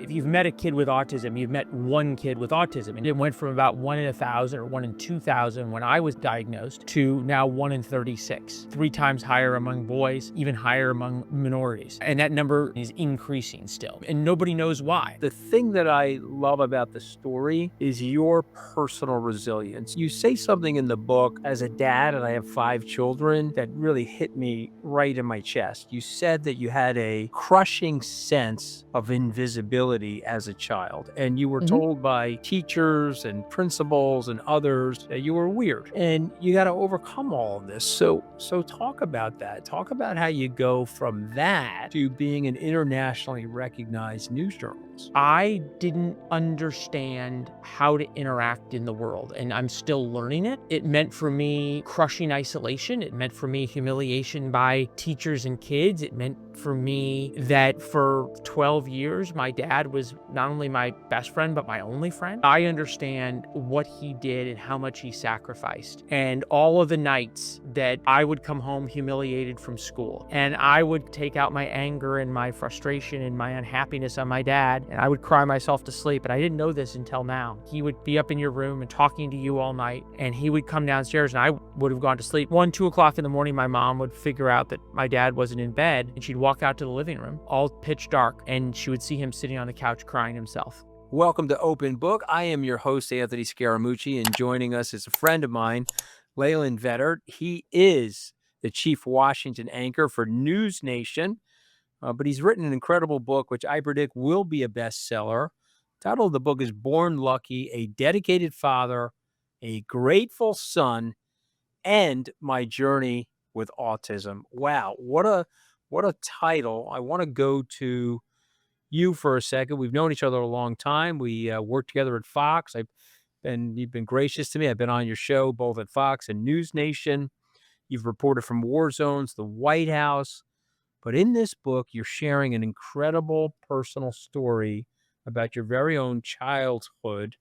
If you've met a kid with autism, you've met one kid with autism. And it went from about 1 in 1,000 or 1 in 2,000 when I was diagnosed to now 1 in 36. 3 times higher among boys, even higher among minorities. And that number is increasing still. And nobody knows why. The thing that I love about the story is your personal resilience. You say something in the book, as a dad, and I have 5 children, that really hit me right in my chest. You said that you had a crushing sense of invisibility as a child, and you were told by teachers and principals and others that you were weird, and you got to overcome all of this. So talk about that. Talk about how you go from that to being an internationally recognized news journalist. I didn't understand how to interact in the world, and I'm still learning it. It meant for me crushing isolation. It meant for me humiliation by teachers and kids. It meant for me that for 12 years, my dad was not only my best friend, but my only friend. I understand what he did and how much he sacrificed. And all of the nights that I would come home humiliated from school, and I would take out my anger and my frustration and my unhappiness on my dad, and I would cry myself to sleep. And I didn't know this until now. He would be up in your room and talking to you all night, and he would come downstairs and I would have gone to sleep. 1, 2 o'clock in the morning, my mom would figure out that my dad wasn't in bed, and she'd walk out to the living room, all pitch dark, and she would see him sitting on the couch crying himself. Welcome to Open Book. I am your host, Anthony Scaramucci, and joining us is a friend of mine, Leland Vittert. He is the chief Washington anchor for NewsNation, but he's written an incredible book, which I predict will be a bestseller. The title of the book is Born Lucky, A Dedicated Father, A Grateful Son, and My Journey with Autism. Wow, what a title. I want to go to you for a second. We've known each other a long time. We worked together at Fox. You've been gracious to me. I've been on your show both at Fox and NewsNation. You've reported from war zones, the White House. But in this book, you're sharing an incredible personal story about your very own childhood.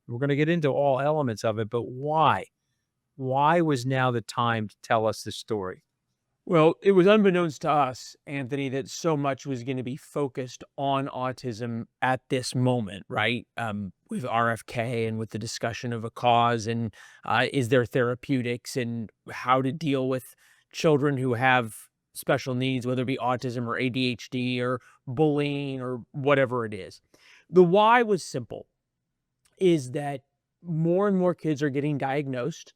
We're going to get into all elements of it, but why? Why was now the time to tell us this story? Well, it was unbeknownst to us, Anthony, that so much was going to be focused on autism at this moment, right? With RFK and with the discussion of a cause and is there therapeutics and how to deal with children who have special needs, whether it be autism or ADHD or bullying or whatever it is. The why was simple, is that more and more kids are getting diagnosed.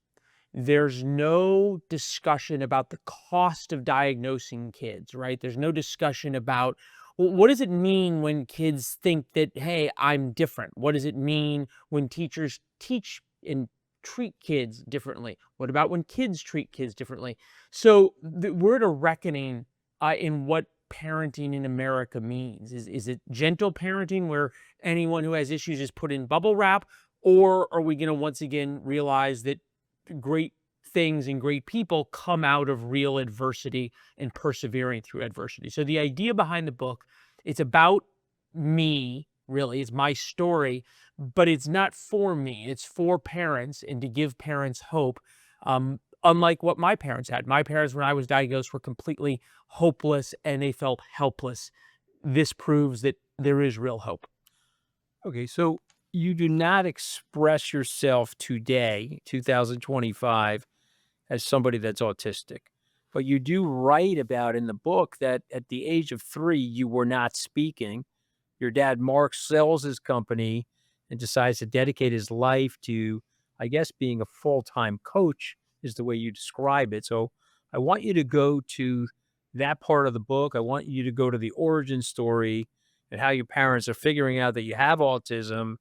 There's no discussion about the cost of diagnosing kids, right? There's no discussion about, well, what does it mean when kids think that, hey, I'm different? What does it mean when teachers teach and treat kids differently? What about when kids treat kids differently? So we're at a reckoning in what parenting in America means. Is it gentle parenting where anyone who has issues is put in bubble wrap? Or are we going to once again realize that great things and great people come out of real adversity and persevering through adversity? So the idea behind the book, it's about me, really. It's my story, but it's not for me. It's for parents and to give parents hope. Unlike what my parents had. My parents, when I was diagnosed, were completely hopeless and they felt helpless. This proves that there is real hope. Okay, so you do not express yourself today, 2025, as somebody that's autistic, but you do write about in the book that at the age of 3, you were not speaking. Your dad, Mark, sells his company and decides to dedicate his life to, I guess, being a full-time coach is the way you describe it. So I want you to go to that part of the book. I want you to go to the origin story and how your parents are figuring out that you have autism.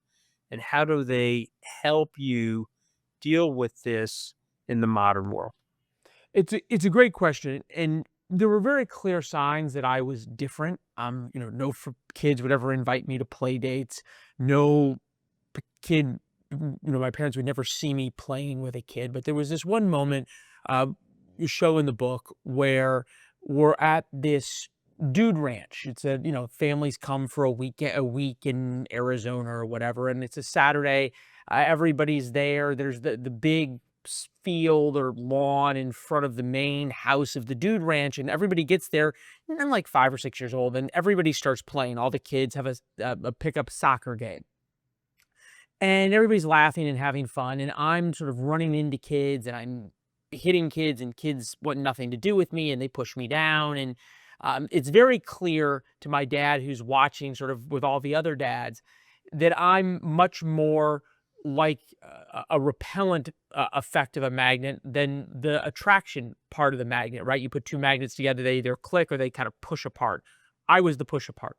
And how do they help you deal with this in the modern world? It's a great question. And there were very clear signs that I was different. No kids would ever invite me to play dates. No kid, my parents would never see me playing with a kid. But there was this one moment you show in the book where we're at this dude ranch. It's families come for a week in Arizona or whatever, and it's a Saturday. Everybody's there. There's the big field or lawn in front of the main house of the dude ranch, and everybody gets there, and I'm like 5 or 6 years old, and everybody starts playing. All the kids have a pickup soccer game, and everybody's laughing and having fun, and I'm sort of running into kids, and I'm hitting kids, and kids want nothing to do with me, and they push me down, and it's very clear to my dad, who's watching sort of with all the other dads, that I'm much more like a repellent effect of a magnet than the attraction part of the magnet, right? You put two magnets together, they either click or they kind of push apart. I was the push apart.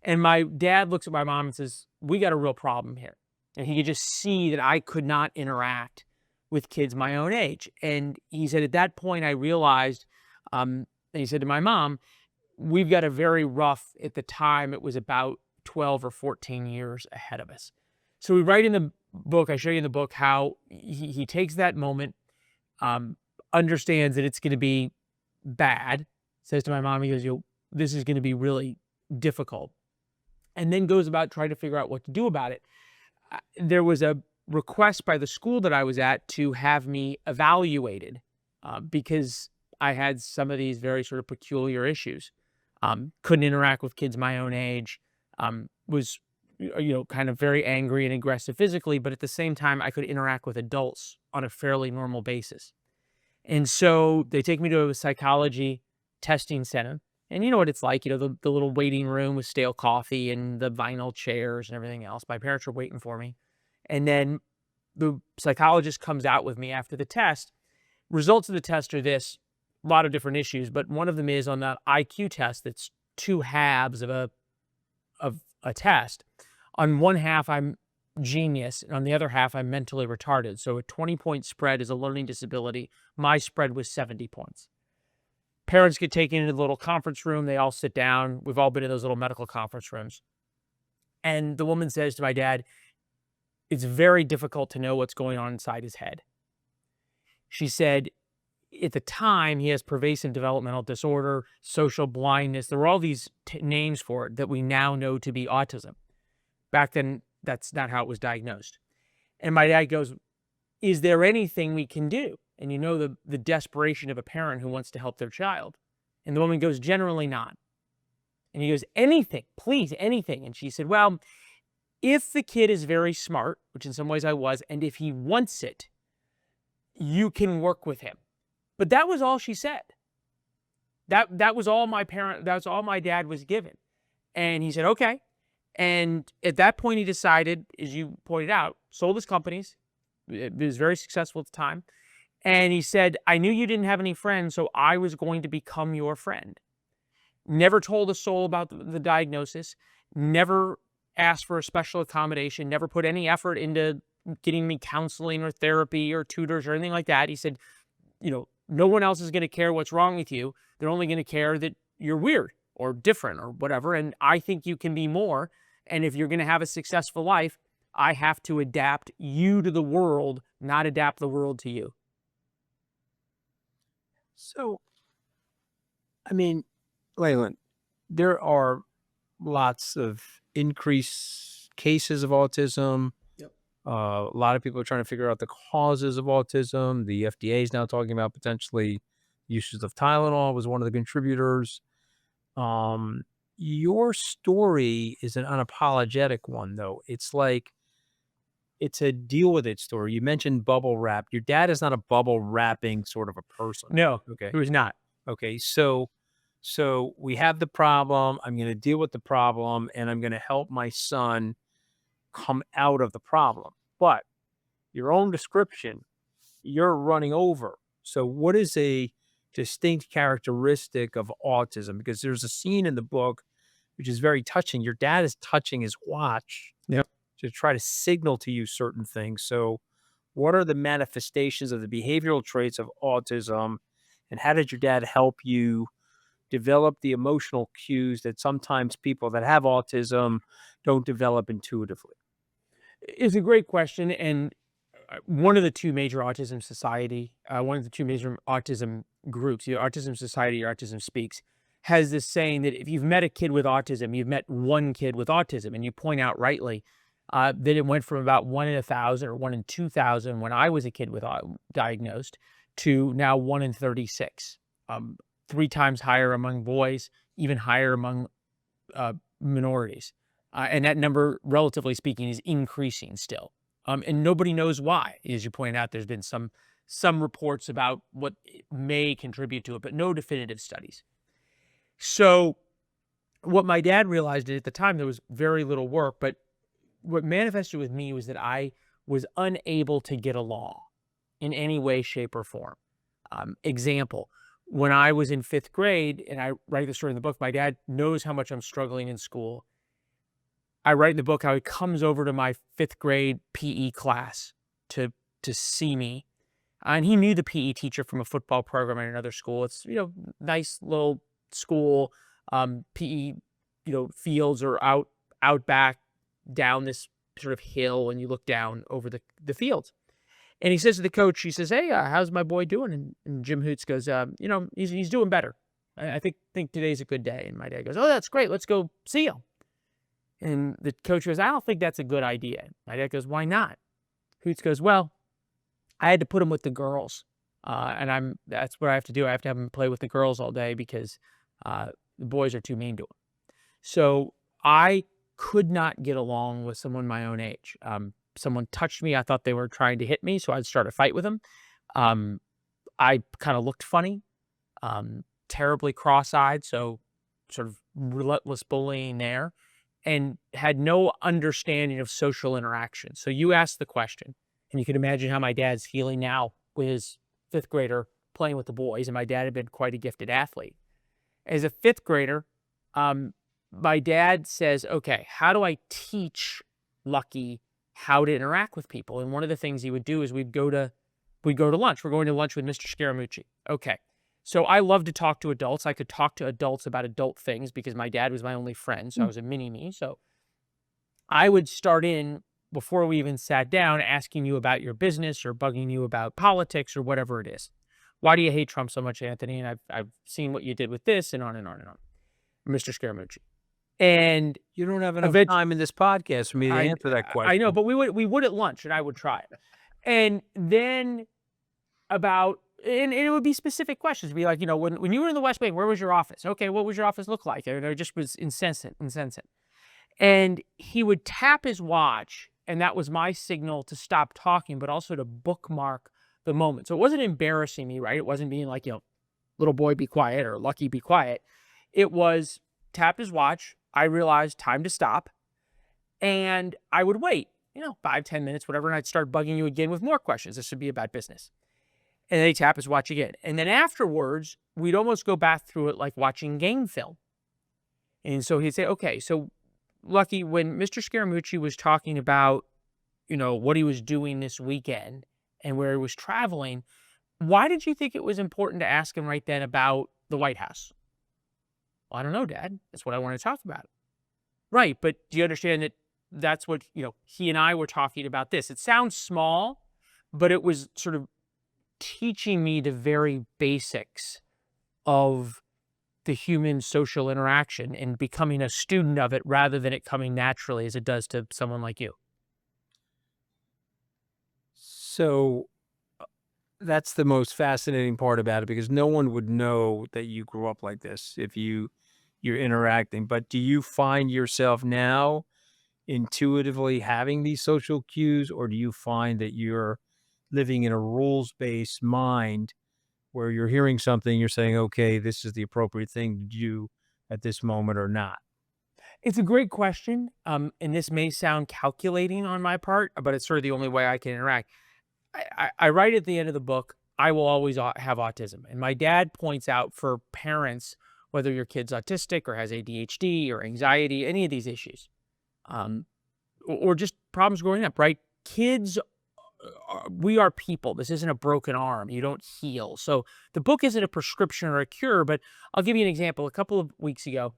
And my dad looks at my mom and says, "We got a real problem here." And he could just see that I could not interact with kids my own age. And he said, at that point, I realized, and he said to my mom, "We've got a very rough, at the time, it was about 12 or 14 years ahead of us." So we write in the book, I show you in the book how he takes that moment, understands that it's going to be bad, says to my mom, he goes, "This is going to be really difficult," and then goes about trying to figure out what to do about it. There was a request by the school that I was at to have me evaluated because I had some of these very sort of peculiar issues. Couldn't interact with kids my own age, was kind of very angry and aggressive physically, but at the same time, I could interact with adults on a fairly normal basis. And so they take me to a psychology testing center. And you know what it's like, the little waiting room with stale coffee and the vinyl chairs and everything else. My parents are waiting for me. And then the psychologist comes out with me after the test. Results of the test are this: a lot of different issues, but one of them is on that IQ test that's two halves of a test. On one half, I'm genius, and on the other half, I'm mentally retarded. So a 20-point spread is a learning disability. My spread was 70 points. Parents get taken into the little conference room. They all sit down. We've all been in those little medical conference rooms. And the woman says to my dad, "It's very difficult to know what's going on inside his head." She said, at the time, he has pervasive developmental disorder, social blindness. There were all these names for it that we now know to be autism. Back then, that's not how it was diagnosed. And my dad goes, "Is there anything we can do?" And the desperation of a parent who wants to help their child. And the woman goes, "Generally not." And he goes, "Anything, please, anything." And she said, "Well, if the kid is very smart," which in some ways I was, "and if he wants it, you can work with him." But that was all she said. That was all that's all my dad was given. And he said, "Okay." And at that point, he decided, as you pointed out, sold his companies. It was very successful at the time. And he said, "I knew you didn't have any friends, so I was going to become your friend." Never told a soul about the diagnosis, never asked for a special accommodation, never put any effort into getting me counseling or therapy or tutors or anything like that. He said, "No one else is going to care what's wrong with you. They're only going to care that you're weird or different or whatever. And I think you can be more. And if you're going to have a successful life, I have to adapt you to the world, not adapt the world to you." So, I mean, Leland, there are lots of increased cases of autism. Yep. A lot of people are trying to figure out the causes of autism. The FDA is now talking about potentially uses of Tylenol was one of the contributors. Your story is an unapologetic one, though. It's like it's a deal with it story. You mentioned bubble wrap. Your dad is not a bubble wrapping sort of a person. No, Okay. it was not. Okay. So we have the problem. I'm going to deal with the problem, and I'm going to help my son come out of the problem. But your own description, you're running over. So what is a distinct characteristic of autism? Because there's a scene in the book which is very touching. Your dad is touching his watch. Yep. To try to signal to you certain things. So what are the manifestations of the behavioral traits of autism, and how did your dad help you develop the emotional cues that sometimes people that have autism don't develop intuitively? It's a great question. And one of the two major autism groups, Autism Society or Autism Speaks, has this saying that if you've met a kid with autism, you've met one kid with autism. And you point out rightly, Then it went from about 1 in 1,000 or 1 in 2,000 when I was a kid with diagnosed to now 1 in 36. 3 times higher among boys, even higher among minorities. And that number, relatively speaking, is increasing still. And nobody knows why. As you pointed out, there's been some reports about what may contribute to it, but no definitive studies. So what my dad realized at the time, there was very little work, but what manifested with me was that I was unable to get along in any way, shape, or form. Example, when I was in 5th grade, and I write the story in the book, my dad knows how much I'm struggling in school. I write in the book how he comes over to my 5th grade PE class to see me. And he knew the PE teacher from a football program at another school. It's, nice little school. PE, fields are out back down this sort of hill, and you look down over the fields. And he says to the coach, he says, "Hey, how's my boy doing?" And Jim Hoots goes, he's doing better. I think today's a good day. And my dad goes, "Oh, that's great. Let's go see him." And the coach goes, "I don't think that's a good idea." My dad goes, "Why not?" Hoots goes, "Well, I had to put him with the girls. And that's what I have to do. I have to have him play with the girls all day because the boys are too mean to him." So I could not get along with someone my own age. Someone touched me. I thought they were trying to hit me, so I'd start a fight with them. I kind of looked funny, terribly cross-eyed, so sort of relentless bullying there, and had no understanding of social interaction. So you asked the question, and you can imagine how my dad's feeling now with his 5th grader playing with the boys, and my dad had been quite a gifted athlete. As a 5th grader, my dad says, "Okay, how do I teach Lucky how to interact with people?" And one of the things he would do is we'd go to lunch. We're going to lunch with Mr. Scaramucci. Okay. So I love to talk to adults. I could talk to adults about adult things because my dad was my only friend. So I was a mini-me. So I would start in, before we even sat down, asking you about your business or bugging you about politics or whatever it is. "Why do you hate Trump so much, Anthony? And I've seen what you did with this," and on and on and on. Mr. Scaramucci. And You don't have enough time in this podcast for me to answer that question. I know, but we would at lunch, and I would try it. And then and it would be specific questions. It'd be like, when you were in the West Wing, where was your office? Okay, what was your office look like? And it just was incessant. And he would tap his watch, and that was my signal to stop talking, but also to bookmark the moment. So it wasn't embarrassing me, right? It wasn't being like, "Little boy, be quiet," or "Lucky, be quiet." It was tap his watch. I realized time to stop, and I would wait, 5, 10 minutes, whatever, and I'd start bugging you again with more questions. This would be about business. And then he'd tap his watch again. And then afterwards, we'd almost go back through it like watching game film. And so he'd say, "Okay, so Lucky, when Mr. Scaramucci was talking about, what he was doing this weekend and where he was traveling, why did you think it was important to ask him right then about the White House?" "Well, I don't know, Dad. That's what I want to talk about." "Right, but do you understand that that's what, he and I were talking about this?" It sounds small, but it was sort of teaching me the very basics of the human social interaction and becoming a student of it rather than it coming naturally as it does to someone like you. So that's the most fascinating part about it, because no one would know that you grew up like this if you're interacting. But do you find yourself now intuitively having these social cues, or do you find that you're living in a rules-based mind where you're hearing something, you're saying, "Okay, this is the appropriate thing to do at this moment," or not? It's a great question. And this may sound calculating on my part, but it's sort of the only way I can interact. I write at the end of the book, "I will always have autism." And my dad points out, for parents, whether your kid's autistic or has ADHD or anxiety, any of these issues, or just problems growing up, right? Kids, we are people. This isn't a broken arm. You don't heal. So the book isn't a prescription or a cure, but I'll give you an example. A couple of weeks ago,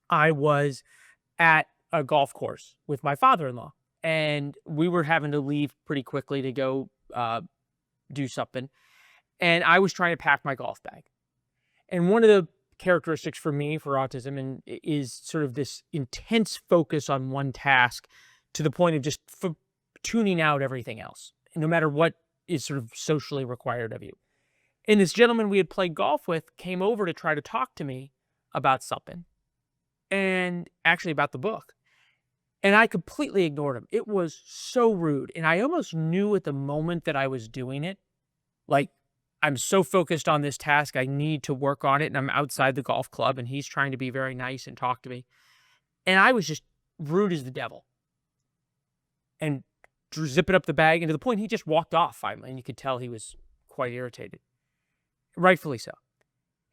I was at a golf course with my father-in-law, and we were having to leave pretty quickly to go do something. And I was trying to pack my golf bag. And one of the characteristics for me for autism is sort of this intense focus on one task to the point of just tuning out everything else, no matter what is sort of socially required of you. And this gentleman we had played golf with came over to try to talk to me about something, and actually about the book. And I completely ignored him. It was so rude. And I almost knew at the moment that I was doing it, like, I'm so focused on this task, I need to work on it. And I'm outside the golf club and he's trying to be very nice and talk to me. And I was just rude as the devil. And zipping up the bag, and to the point he just walked off finally. And you could tell he was quite irritated. Rightfully so.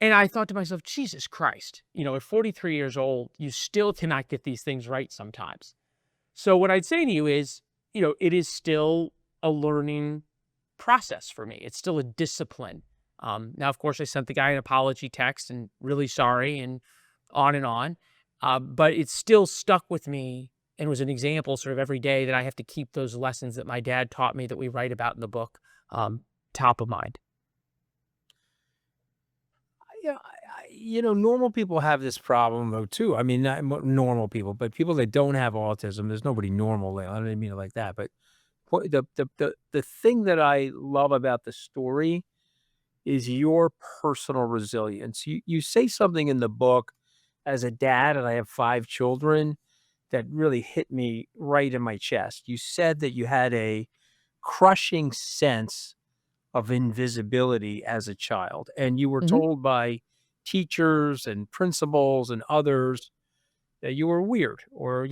And I thought to myself, Jesus Christ, at 43 years old, you still cannot get these things right sometimes. So what I'd say to you is, it is still a learning process for me. It's still a discipline. Now, of course, I sent the guy an apology text and really sorry and on. But it still stuck with me and was an example sort of every day that I have to keep those lessons that my dad taught me that we write about in the book top of mind. Normal people have this problem though too. I mean, not normal people, but people that don't have autism. There's nobody normal. I don't mean it like that, but the thing that I love about the story is your personal resilience. You say something in the book as a dad, and I have 5 children, that really hit me right in my chest. You said that you had a crushing sense of invisibility as a child, and you were told by teachers and principals and others that you were weird, or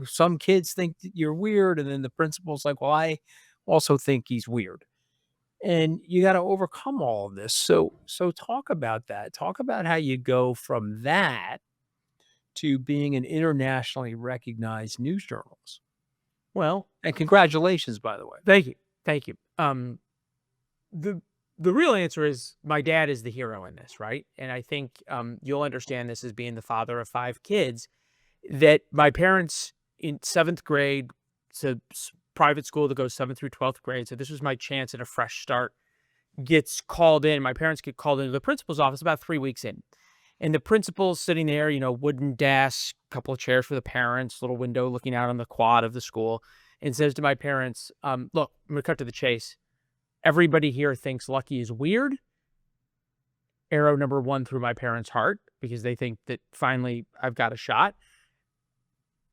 some kids think that you're weird, and then the principal's like, well, I also think he's weird, and you got to overcome all of this. So talk about that. Talk about how you go from that to being an internationally recognized news journalist. Well, and congratulations, by the way. Thank you. The real answer is my dad is the hero in this, right? And I think you'll understand this as being the father of 5 kids, that my parents in 7th grade, so private school that goes 7th through 12th grade, so this was my chance at a fresh start, gets called in. My parents get called into the principal's office about 3 weeks in. And the principal's sitting there, wooden desk, couple of chairs for the parents, little window looking out on the quad of the school, and says to my parents, look, I'm going to cut to the chase. Everybody here thinks Lucky is weird. Arrow number 1 through my parents' heart, because they think that finally I've got a shot.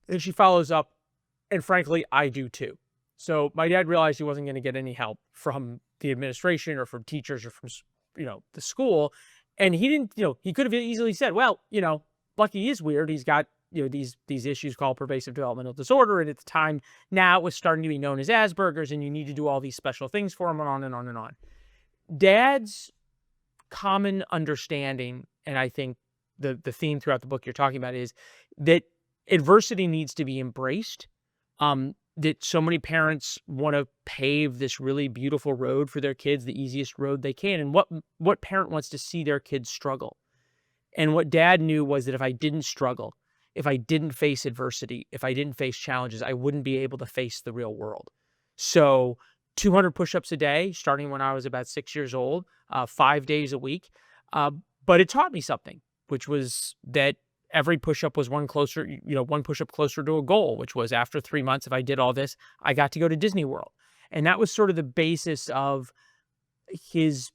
And she follows up, and frankly, I do too. So my dad realized he wasn't going to get any help from the administration or from teachers or from, the school. And he didn't, he could have easily said, well, Lucky is weird. He's got, these issues called pervasive developmental disorder. And at the time now it was starting to be known as Asperger's, and you need to do all these special things for him, and on and on and on. Dad's common understanding, and I think the theme throughout the book you're talking about, is that adversity needs to be embraced. That so many parents want to pave this really beautiful road for their kids, the easiest road they can. And what parent wants to see their kids struggle? And what Dad knew was that if I didn't struggle, if I didn't face adversity, if I didn't face challenges, I wouldn't be able to face the real world. So 200 push-ups a day, starting when I was about 6 years old, 5 days a week. But it taught me something, which was that every push-up was one push-up closer to a goal, which was after 3 months, if I did all this, I got to go to Disney World. And that was sort of the basis of his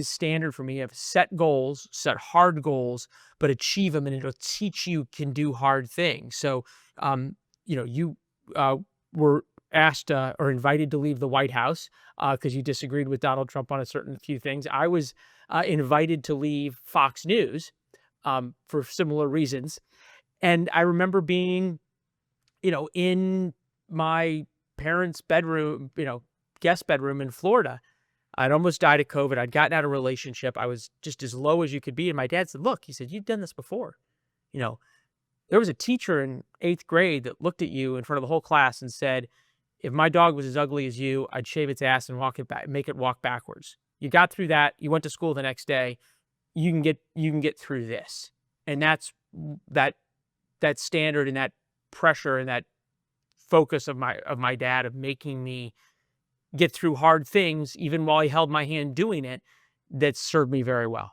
standard for me of set goals, set hard goals, but achieve them, and it'll teach you can do hard things. So, you were asked or invited to leave the White House because you disagreed with Donald Trump on a certain few things. I was invited to leave Fox News for similar reasons. And I remember being, in my parents' bedroom, guest bedroom in Florida. I'd almost died of COVID. I'd gotten out of a relationship. I was just as low as you could be. And my dad said, look, he said, you've done this before. There was a teacher in 8th grade that looked at you in front of the whole class and said, if my dog was as ugly as you, I'd shave its ass and make it walk backwards. You got through that. You went to school the next day. You can get through this. And that's that standard and that pressure and that focus of my dad of making me get through hard things, even while he held my hand doing it, that served me very well.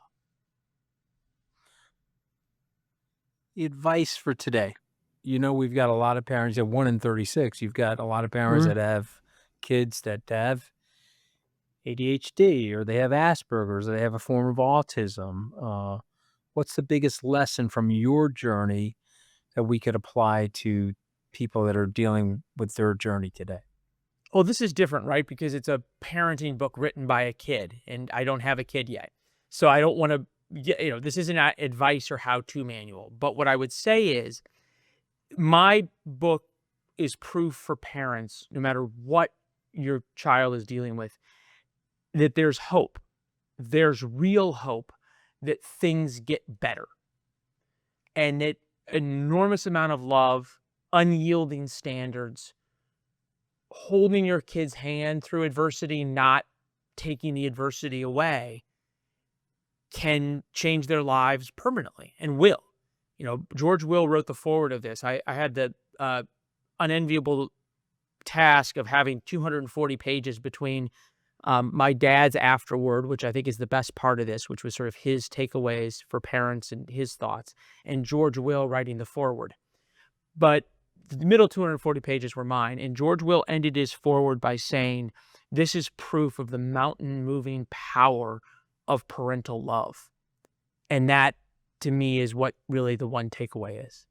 The advice for today. we've got a lot of parents at 1 in 36. You've got a lot of parents Mhm. that have kids that have ADHD, or they have Asperger's, or they have a form of autism. What's the biggest lesson from your journey that we could apply to people that are dealing with their journey today? Well, this is different, right? Because it's a parenting book written by a kid, and I don't have a kid yet. So I don't want to, this isn't advice or how-to manual. But what I would say is my book is proof for parents, no matter what your child is dealing with, that there's hope. There's real hope that things get better, and that enormous amount of love, unyielding standards, holding your kid's hand through adversity, not taking the adversity away, can change their lives permanently and will. George Will wrote the foreword of this. I had the unenviable task of having 240 pages between my dad's afterword, which I think is the best part of this, which was sort of his takeaways for parents and his thoughts, and George Will writing the foreword. But the middle 240 pages were mine, and George Will ended his foreword by saying, "This is proof of the mountain-moving power of parental love." And that, to me, is what really the one takeaway is.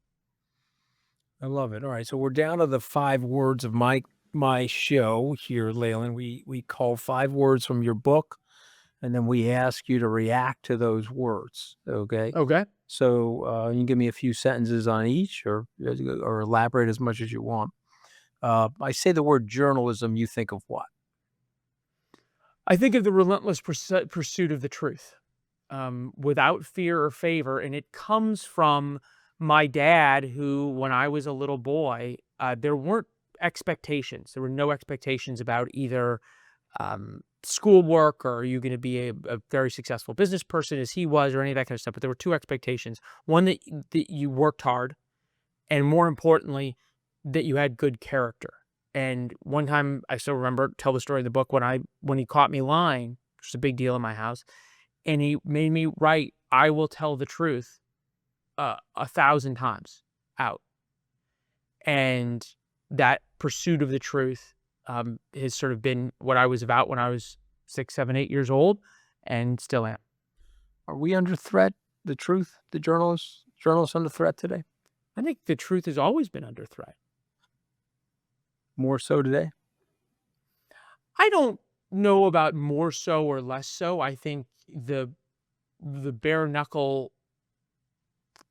I love it. All right, so we're down to the 5 words of my show here, Leland. We call 5 words from your book, and then we ask you to react to those words. Okay. Okay. So you can give me a few sentences on each, or elaborate as much as you want. I say the word journalism, you think of what? I think of the relentless pursuit of the truth, without fear or favor, and it comes from my dad, who, when I was a little boy, there weren't expectations. There were no expectations about either schoolwork, or are you going to be a very successful business person as he was, or any of that kind of stuff. But there were two expectations: one, that you worked hard, and more importantly, that you had good character. And one time, I still remember, tell the story in the book, when he caught me lying, which was a big deal in my house, and he made me write, "I will tell the truth," 1,000 times out. And that pursuit of the truth has sort of been what I was about when I was 6, 7, 8 years old, and still am. Are we under threat? The truth, the journalists under threat today? I think the truth has always been under threat. More so today? I don't know about more so or less so. I think the bare knuckle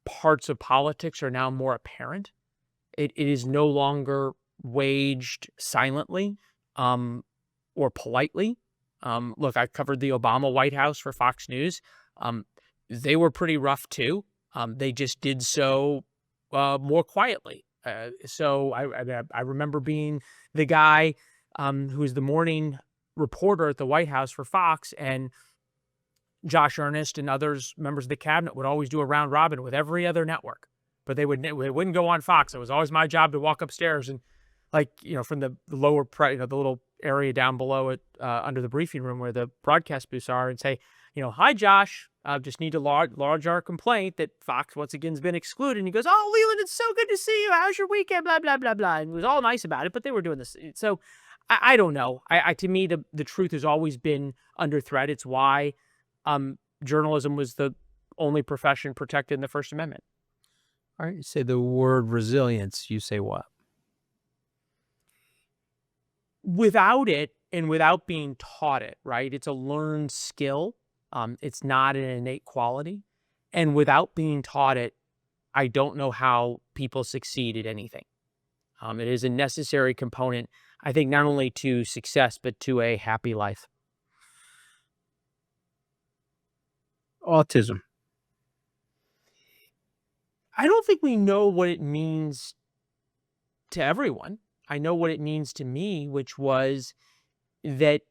parts of politics are now more apparent. It is no longer waged silently, or politely. Look, I covered the Obama White House for Fox News. They were pretty rough too. They just did so more quietly. So I remember being the guy who was the morning reporter at the White House for Fox, and Josh Earnest and others, members of the cabinet, would always do a round robin with every other network, but they wouldn't go on Fox. It was always my job to walk upstairs and, from the lower, the little area down below it, under the briefing room where the broadcast booths are, and say, "Hi, Josh. Just need to lodge our complaint that Fox once again has been excluded." And he goes, "Oh, Leland, it's so good to see you. How's your weekend? Blah blah blah blah." And it was all nice about it, but they were doing this. So I don't know. To me, the truth has always been under threat. It's why journalism was the only profession protected in the First Amendment. All right, you say the word resilience, you say what? Without it, and without being taught it, right? It's a learned skill. It's not an innate quality. And without being taught it, I don't know how people succeed at anything. It is a necessary component, I think, not only to success, but to a happy life. Autism. I don't think we know what it means to everyone. I know what it means to me, which was that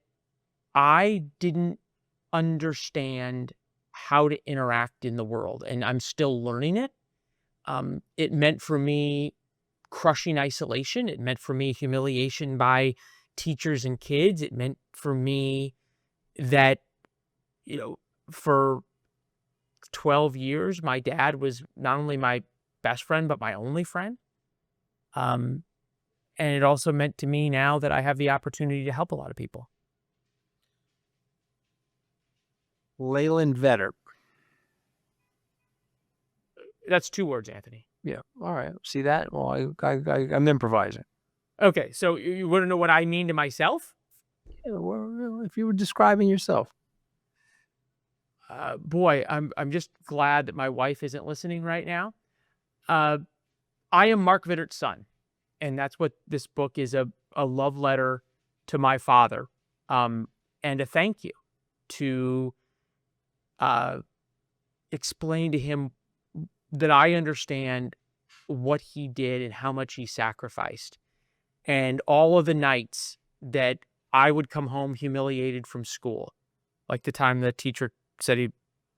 I didn't understand how to interact in the world, and I'm still learning it. It meant for me crushing isolation. It meant for me humiliation by teachers and kids. It meant for me that, for 12 years, my dad was not only my best friend, but my only friend. And it also meant to me now that I have the opportunity to help a lot of people. Leland Vittert. That's 2 words, Anthony. Yeah. All right. See that? Well, I'm improvising. Okay, so you wanna know what I mean to myself? Yeah, well, if you were describing yourself. Boy, I'm just glad that my wife isn't listening right now. Uh, I am Mark Vittert's son, and that's what this book is, a love letter to my father, and a thank you to, uh, explain to him that I understand what he did and how much he sacrificed. And all of the nights that I would come home humiliated from school, like the time the teacher said he'd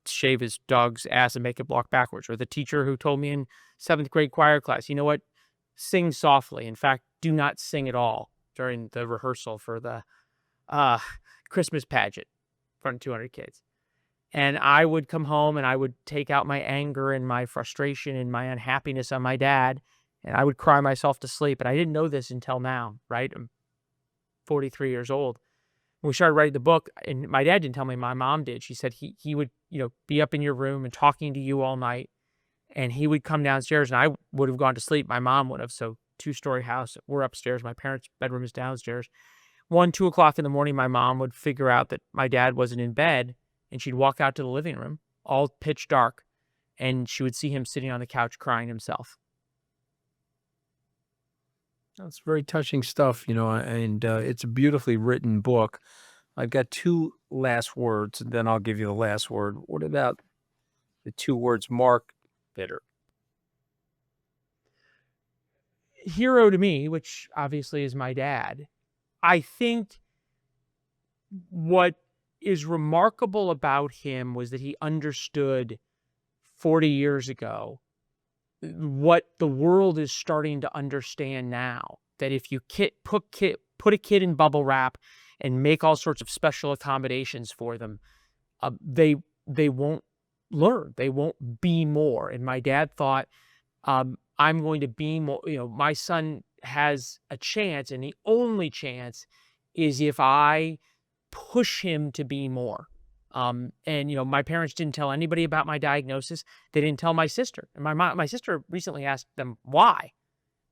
shave his dog's ass and make it walk backwards, or the teacher who told me in 7th grade choir class, you know what, sing softly. In fact, do not sing at all during the rehearsal for the uh, Christmas pageant in front of 200 kids. And I would come home and I would take out my anger and my frustration and my unhappiness on my dad, and I would cry myself to sleep. And I didn't know this until now, right? I'm 43 years old. When we started writing the book, and my dad didn't tell me, my mom did. She said he would, be up in your room and talking to you all night, and he would come downstairs, and I would have gone to sleep. My mom would have. So 2-story house. We're upstairs. My parents' bedroom is downstairs. 1, 2 o'clock in the morning, my mom would figure out that my dad wasn't in bed, and she'd walk out to the living room, all pitch dark, and she would see him sitting on the couch crying himself. That's very touching stuff, and it's a beautifully written book. I've got 2 last words, and then I'll give you the last word. What about the 2 words Mark Vittert? Hero to me, which obviously is my dad. I think what is remarkable about him was that he understood 40 years ago what the world is starting to understand now. That if you put a kid in bubble wrap and make all sorts of special accommodations for them, they won't learn. They won't be more. And my dad thought, I'm going to be more. My son has a chance, and the only chance is if I push him to be more. And my parents didn't tell anybody about my diagnosis. They didn't tell my sister. And my sister recently asked them why.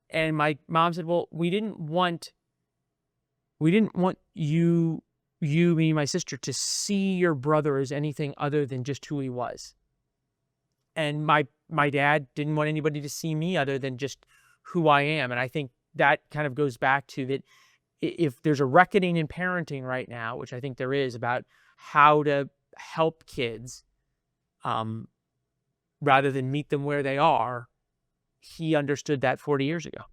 And my mom said, well, we didn't want you, me, my sister, to see your brother as anything other than just who he was. And my dad didn't want anybody to see me other than just who I am. And I think that kind of goes back to that. If there's a reckoning in parenting right now, which I think there is, about how to help kids rather than meet them where they are, he understood that 40 years ago.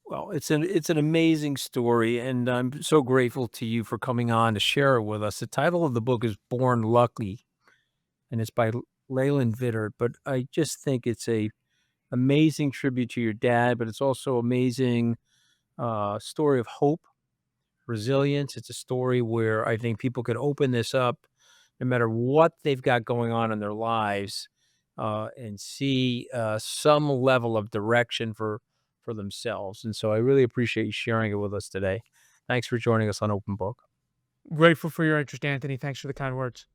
Well, it's an amazing story, and I'm so grateful to you for coming on to share it with us. The title of the book is Born Lucky, and it's by Leland Vittert, but I just think it's a amazing tribute to your dad, but it's also amazing story of hope, resilience. It's a story where I think people could open this up no matter what they've got going on in their lives and see some level of direction for themselves. And so I really appreciate you sharing it with us today. Thanks for joining us on Open Book. Grateful for your interest, Anthony. Thanks for the kind words.